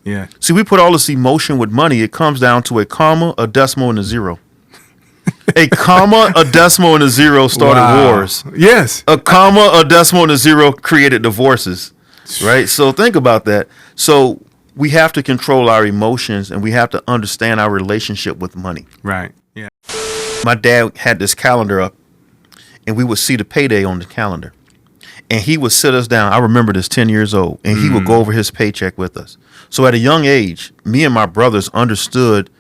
Yeah. See, we put all this emotion with money. It comes down to a comma, a decimal, and a zero. A comma, a decimal, and a zero started wars. Yes. A comma, a decimal, and a zero created divorces. Right? So think about that. So we have to control our emotions, and we have to understand our relationship with money. Right. Yeah. My dad had this calendar up, and we would see the payday on the calendar. And he would sit us down. I remember this, 10 years old, and he would go over his paycheck with us. So at a young age, me and my brothers understood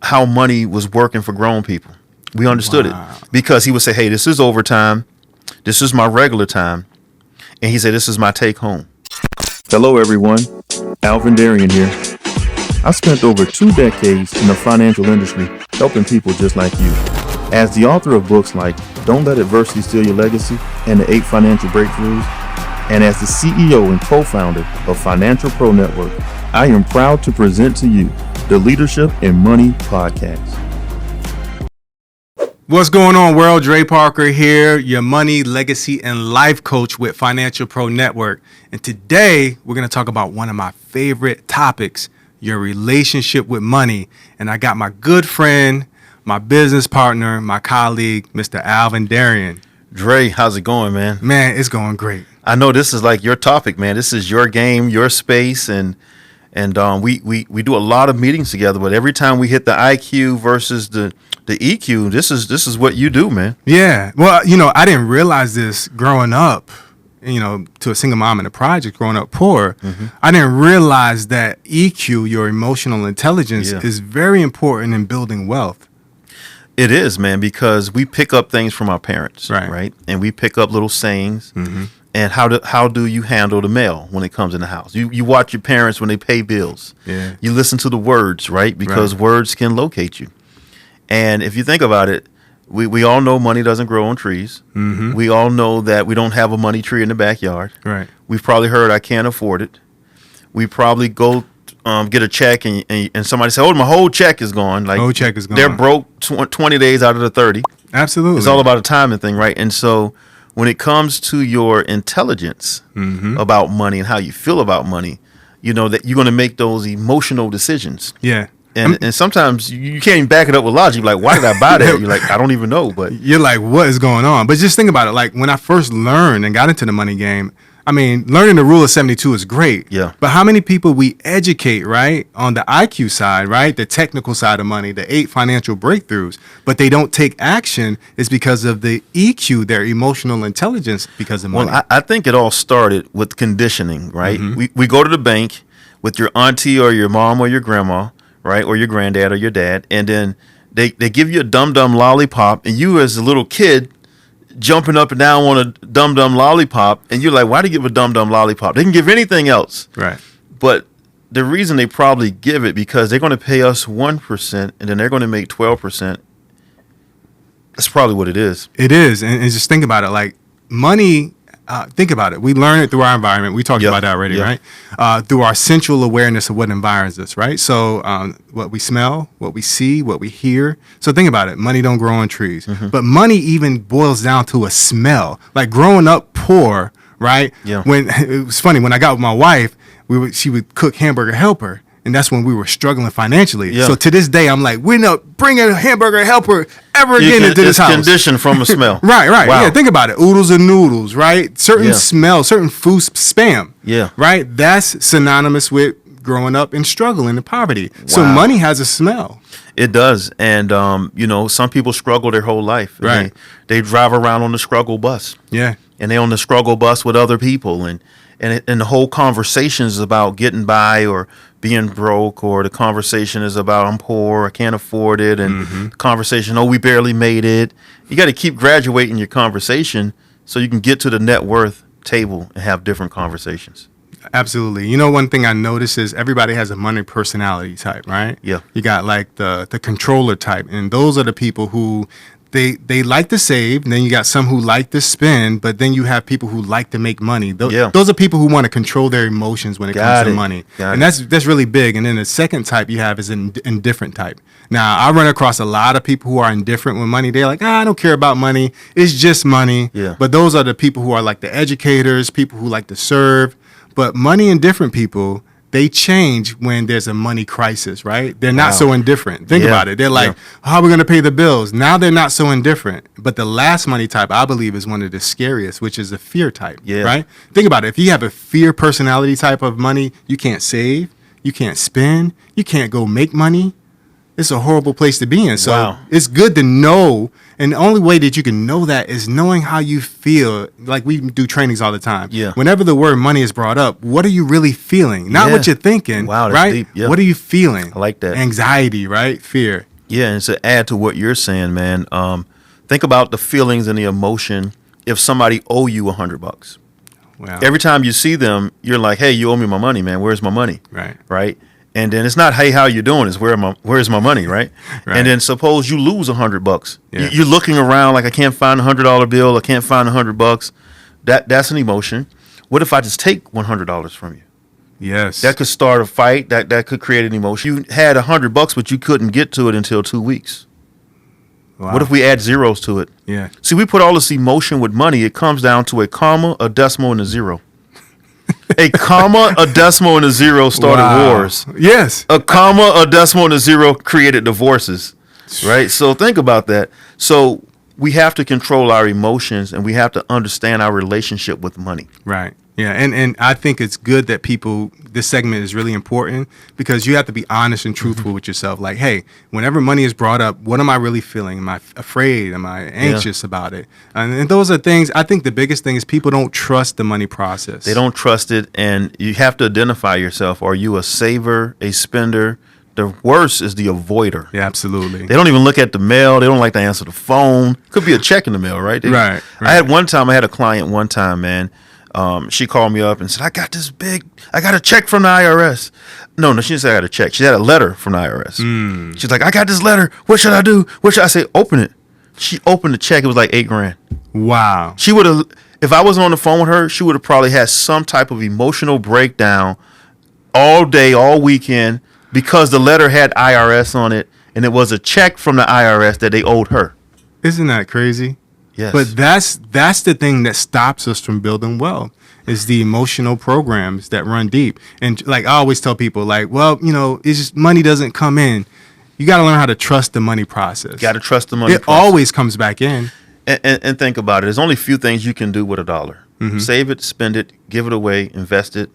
how money was working for grown people. We understood it because he would say, hey, this is overtime. This is my regular time. And he said, this is my take home. Hello, everyone. Alvin Darien here. I spent over 2 decades in the financial industry helping people just like you. As the author of books like Don't Let Adversity Steal Your Legacy and the 8 Financial Breakthroughs, and as the CEO and co-founder of Financial Pro Network, I am proud to present to you the Leadership in Money podcast. What's going on, world? Dre Parker here, your money, legacy, and life coach with Financial Pro Network. And today we're going to talk about one of my favorite topics, your relationship with money. And I got my good friend, my business partner, my colleague, Mr. Alvin Darien. Dre, how's it going, man? Man, it's going great. I know this is like your topic, man. This is your game, your space, and we do a lot of meetings together. But every time we hit the IQ versus the EQ, this is what you do, man. Yeah. Well, I didn't realize this growing up. To a single mom in a project, growing up poor, I didn't realize that EQ, your emotional intelligence, is very important in building wealth. It is, man, because we pick up things from our parents, right? And we pick up little sayings. And how do you handle the mail when it comes in the house? You watch your parents when they pay bills. Yeah. You listen to the words, right? Because words can locate you. And if you think about it, we all know money doesn't grow on trees. We all know that we don't have a money tree in the backyard. Right. We've probably heard I can't afford it. We probably go get a check and somebody say, oh, my whole check is gone. Like, whole check is gone. They're broke 20 days out of the 30. Absolutely. It's all about a timing thing, right? And so when it comes to your intelligence about money and how you feel about money, you know that you're going to make those emotional decisions. Yeah. And sometimes you can't even back it up with logic. You're like, why did I buy that? You're like, I don't even know. But you're like, what is going on? But just think about it. Like when I first learned and got into the money game, I mean, learning the rule of 72 is great. Yeah. But how many people we educate, right, on the IQ side, right, the technical side of money, the 8 financial breakthroughs, but they don't take action is because of the EQ, their emotional intelligence, because of money. Well, I think it all started with conditioning, right? We go to the bank with your auntie or your mom or your grandma, right, or your granddad or your dad, and then they give you a dum-dum lollipop, and you as a little kid jumping up and down on a dum-dum lollipop, and you're like, why do you give a dum-dum lollipop? They can give anything else. Right. But the reason they probably give it because they're going to pay us 1% and then they're going to make 12%. That's probably what it is. It is. And just think about it. Like money, think about it. We learn it through our environment. We talked about that already, right? Through our sensual awareness of what environs us, right? So what we smell, what we see, what we hear. So think about it. Money don't grow on trees. But money even boils down to a smell. Like growing up poor, right? Yeah. When it was funny, when I got with my wife, she would cook Hamburger Helper. And that's when we were struggling financially. Yeah. So to this day, I'm like, we're not bringing a Hamburger Helper ever again into this house. It's conditioned from a smell. Right. Wow. Yeah, think about it. Oodles and noodles, right? Certain smell, certain food spam. Yeah. Right? That's synonymous with growing up and struggling and poverty. Wow. So money has a smell. It does. And, some people struggle their whole life. Right. They drive around on the struggle bus. Yeah. And they're on the struggle bus with other people. And the whole conversation is about getting by or being broke, or the conversation is about I'm poor, I can't afford it, and the conversation, we barely made it. You got to keep graduating your conversation so you can get to the net worth table and have different conversations. Absolutely. One thing I noticed is everybody has a money personality type, right? Yeah. You got like the controller type, and those are the people who they like to save, and then you got some who like to spend, but then you have people who like to make money. Those are people who want to control their emotions when it comes to money. And that's really big. And then the second type you have is an indifferent type. Now, I run across a lot of people who are indifferent with money. They're like, I don't care about money. It's just money. Yeah. But those are the people who are like the educators, people who like to serve. But money indifferent people, they change when there's a money crisis, right? They're not Wow. so indifferent. Think about it. They're like, how are we going to pay the bills? Now they're not so indifferent. But the last money type, I believe, is one of the scariest, which is the fear type, right? Think about it. If you have a fear personality type of money, you can't save, you can't spend, you can't go make money. It's a horrible place to be in. So it's good to know. And the only way that you can know that is knowing how you feel. Like we do trainings all the time. Yeah. Whenever the word money is brought up, what are you really feeling? Not what you're thinking. Wow, that's right? deep. Yeah. What are you feeling? I like that. Anxiety, right? Fear. Yeah, and to add to what you're saying, man, think about the feelings and the emotion if somebody owe you $100. Wow. Every time you see them, you're like, hey, you owe me my money, man. Where's my money? Right. Right. And then it's not, hey, how you doing? It's where's my money, right? And then suppose you lose $100. Yeah. You're looking around like I can't find $100 bill. I can't find $100. That's an emotion. What if I just take $100 from you? Yes. That could start a fight. That could create an emotion. You had $100, but you couldn't get to it until 2 weeks. Wow. What if we add zeros to it? Yeah. See, we put all this emotion with money. It comes down to a comma, a decimal, and a zero. A comma, a decimal, and a zero started wars. Yes. A comma, a decimal, and a zero created divorces. Right? So think about that. So we have to control our emotions, and we have to understand our relationship with money. Right. Yeah. And I think it's good that this segment is really important because you have to be honest and truthful with yourself. Like, hey, whenever money is brought up, what am I really feeling? Am I afraid? Am I anxious about it? And those are things, I think the biggest thing is people don't trust the money process. They don't trust it, and you have to identify yourself. Are you a saver, a spender? The worst is the avoider. Yeah, absolutely. They don't even look at the mail. They don't like to answer the phone. Could be a check in the mail, right? Right. I had a client one time, man. She called me up and said, I got a check from the IRS. No, she didn't say I got a check. She had a letter from the IRS. She's like, I got this letter. What should I do? I say, open it. She opened the check. It was like $8,000. Wow. She would have, if I was on the phone with her, she would have probably had some type of emotional breakdown all day, all weekend, because the letter had IRS on it, and it was a check from the IRS that they owed her. Isn't that crazy? Yes. But that's the thing that stops us from building wealth is the emotional programs that run deep. And like I always tell people, like, well, it's just money doesn't come in. You got to learn how to trust the money process. Got to trust the money It process. always comes back in. And think about it. There's only a few things you can do with $1. Mm-hmm. Save it, spend it, give it away, invest it.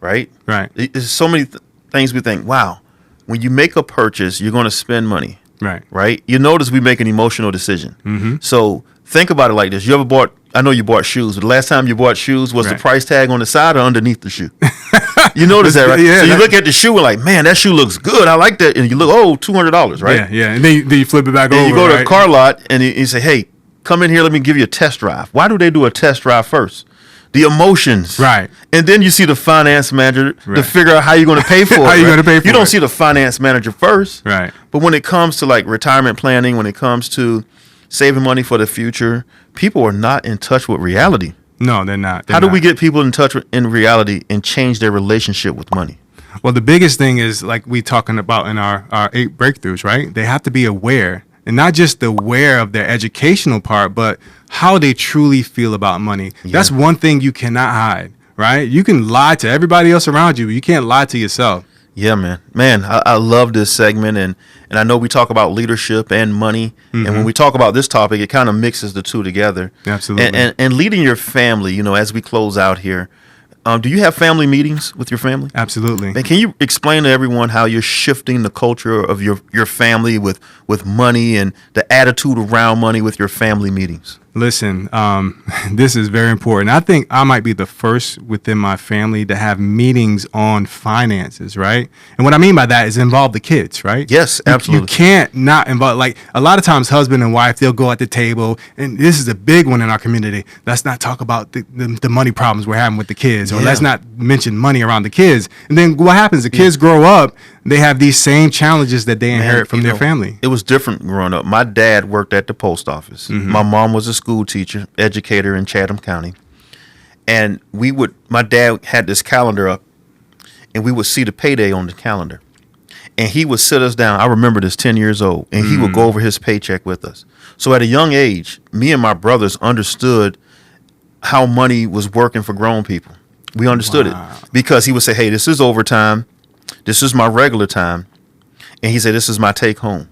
Right? Right. There's so many things we think, wow, when you make a purchase, you're going to spend money. Right. Right? You notice we make an emotional decision. Mm-hmm. So think about it like this. You ever bought, I know you bought shoes, but the last time you bought shoes, was the price tag on the side or underneath the shoe? You notice that, right? Yeah, so you look at the shoe and like, man, that shoe looks good. I like that. And you look, $200, right? Yeah. And then you flip it back over. And you go to a car lot and you say, hey, come in here, let me give you a test drive. Why do they do a test drive first? The emotions. Right. And then you see the finance manager to figure out how you're going to pay for it. How you going to pay for it. You don't see the finance manager first. Right. But when it comes to like retirement planning, when it comes to saving money for the future, people are not in touch with reality. No, they're not. How do we get people in touch in reality and change their relationship with money? Well, the biggest thing is like we talking about in our 8 breakthroughs, right? They have to be aware, and not just aware of their educational part, but how they truly feel about money. Yeah. That's one thing you cannot hide, right? You can lie to everybody else around you, but you can't lie to yourself. Yeah, man. I love this segment, and I know we talk about leadership and money, mm-hmm. and when we talk about this topic, it kind of mixes the two together. Absolutely. And leading your family, as we close out here, do you have family meetings with your family? Absolutely. And can you explain to everyone how you're shifting the culture of your family with money and the attitude around money with your family meetings? Listen, this is very important. I think I might be the first within my family to have meetings on finances, right? And what I mean by that is involve the kids, right? Yes, absolutely. You can't not involve, like a lot of times husband and wife, they'll go at the table, and this is a big one in our community. Let's not talk about the money problems we're having with the kids, or let's not mention money around the kids. And then what happens? The kids grow up, they have these same challenges that they inherit from their family. It was different growing up. My dad worked at the post office. Mm-hmm. My mom was a school teacher, educator in Chatham County. And my dad had this calendar up, and we would see the payday on the calendar. And he would sit us down. I remember this, 10 years old, and he would go over his paycheck with us. So at a young age, me and my brothers understood how money was working for grown people. We understood it because he would say, hey, this is overtime. This is my regular time. And he said, this is my take home.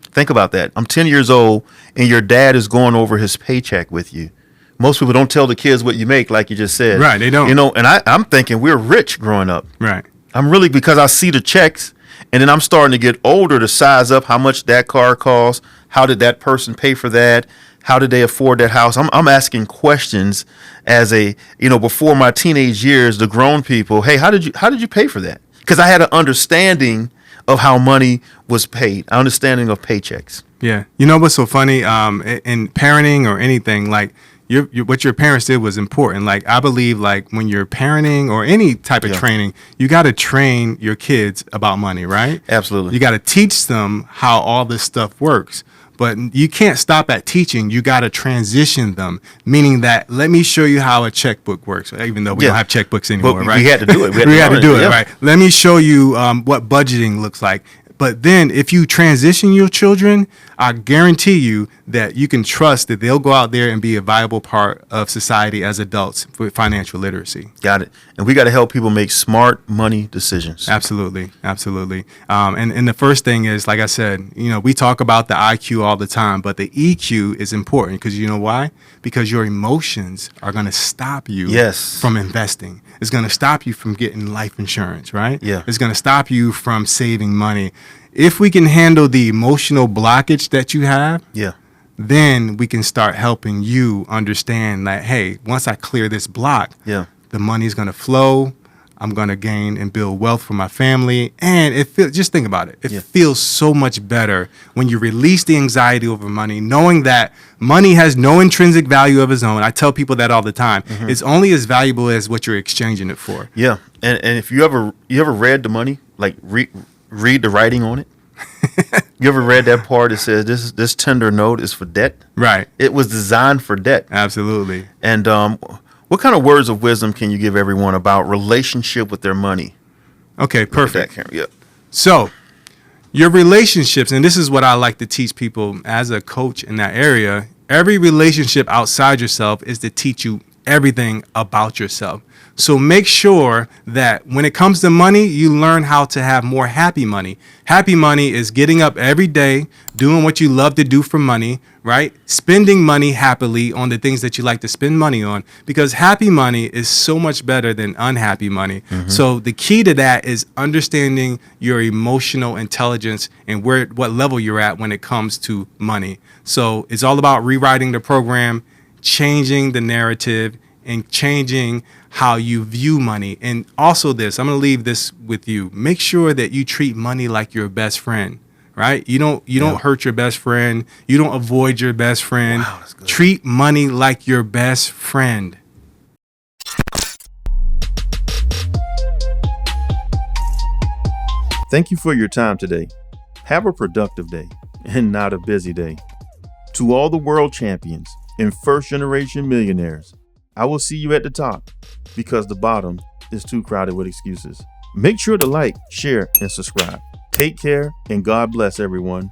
Think about that. I'm 10 years old and your dad is going over his paycheck with you. Most people don't tell the kids what you make, like you just said. Right, they don't. You know, and I'm thinking we're rich growing up. Right. I'm really, because I see the checks and then I'm starting to get older to size up how much that car costs. How did that person pay for that? How did they afford that house? I'm asking questions as before my teenage years, the grown people, hey, how did you pay for that? Because I had an understanding of how money was paid, an understanding of paychecks. Yeah. You know what's so funny? In parenting or anything, like what your parents did was important. Like, I believe, like, when you're parenting or any type of training, you got to train your kids about money, right? Absolutely. You got to teach them how all this stuff works. But you can't stop at teaching. You got to transition them, meaning that let me show you how a checkbook works, even though we don't have checkbooks anymore, right? We had to do it. We had to do it, right? Let me show you what budgeting looks like. But then if you transition your children, I guarantee you that you can trust that they'll go out there and be a viable part of society as adults with financial literacy. Got it. And we got to help people make smart money decisions. Absolutely. Absolutely. And the first thing is, like I said, we talk about the IQ all the time, but the EQ is important because you know why? Because your emotions are going to stop you from investing. It's going to stop you from getting life insurance, right? Yeah. It's going to stop you from saving money. If we can handle the emotional blockage that you have, then we can start helping you understand that, hey, once I clear this block, the money's going to flow. I'm going to gain and build wealth for my family. And just think about it. It feels so much better when you release the anxiety over money, knowing that money has no intrinsic value of its own. I tell people that all the time. Mm-hmm. It's only as valuable as what you're exchanging it for. Yeah. And if you ever read the money, like read the writing on it. You ever read that part that says this tender note is for debt? Right. It was designed for debt. Absolutely. And what kind of words of wisdom can you give everyone about relationship with their money? Okay, perfect. Yeah. So your relationships, and this is what I like to teach people as a coach in that area, every relationship outside yourself is to teach you everything about yourself. So make sure that when it comes to money, you learn how to have more happy money. Happy money is getting up every day, doing what you love to do for money, right? Spending money happily on the things that you like to spend money on, because happy money is so much better than unhappy money. Mm-hmm. So the key to that is understanding your emotional intelligence and what level you're at when it comes to money. So it's all about rewriting the program, changing the narrative, and changing how you view money. And also I'm going to leave this with you. Make sure that you treat money like your best friend, right? You don't hurt your best friend. You don't avoid your best friend. Wow, that's good. Treat money like your best friend. Thank you for your time today. Have a productive day and not a busy day. To all the world champions and first-generation millionaires, I will see you at the top because the bottom is too crowded with excuses. Make sure to like, share, and subscribe. Take care and God bless everyone.